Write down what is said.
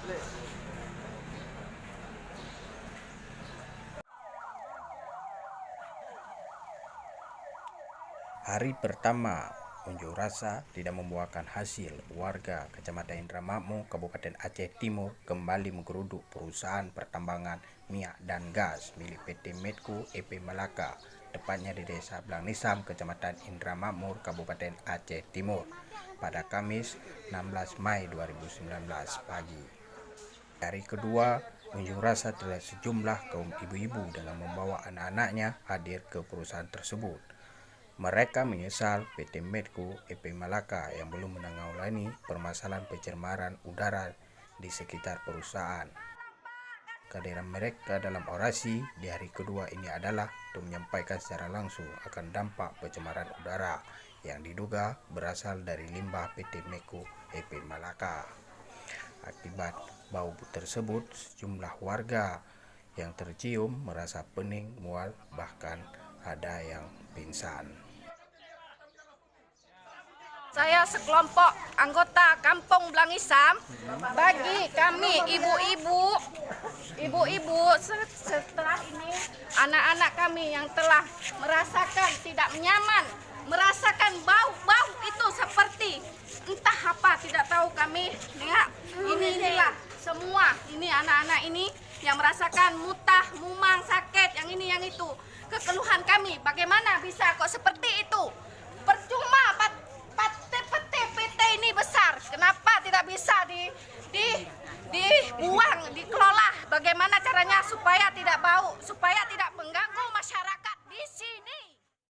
Hari pertama unjuk rasa tidak membuahkan hasil. Warga Kecamatan Indramayu, Kabupaten Aceh Timur kembali menggeruduk perusahaan pertambangan minyak dan gas milik PT Medco EP Malaka, tepatnya di Desa Blangnisam, Kecamatan Indramayu, Kabupaten Aceh Timur, pada Kamis 16 Mei 2019 pagi. Hari kedua unjuk rasa terlihat sejumlah kaum ibu-ibu dengan membawa anak-anaknya hadir ke perusahaan tersebut. Mereka menyesal PT Medco EP Malaka yang belum menangani permasalahan pencemaran udara di sekitar perusahaan. Kehadiran mereka dalam orasi di hari kedua ini adalah untuk menyampaikan secara langsung akan dampak pencemaran udara yang diduga berasal dari limbah PT Medco EP Malaka. Akibat bau tersebut, sejumlah warga yang tercium merasa pening, mual, bahkan ada yang pingsan. Saya sekelompok anggota Kampung Blangnisam, bagi kami ibu-ibu setelah ini anak-anak kami yang telah merasakan tidak nyaman, merasakan bau-bau itu seperti entah apa, tidak tahu kami. Lihat, inilah semua ini anak-anak ini yang merasakan mutah, mumang, sakit, yang ini yang itu. Kekeluhan kami, bagaimana bisa kok seperti itu? Percuma PT ini besar, kenapa tidak bisa dibuang, dikelola? Bagaimana caranya supaya tidak bau, supaya tidak mengganggu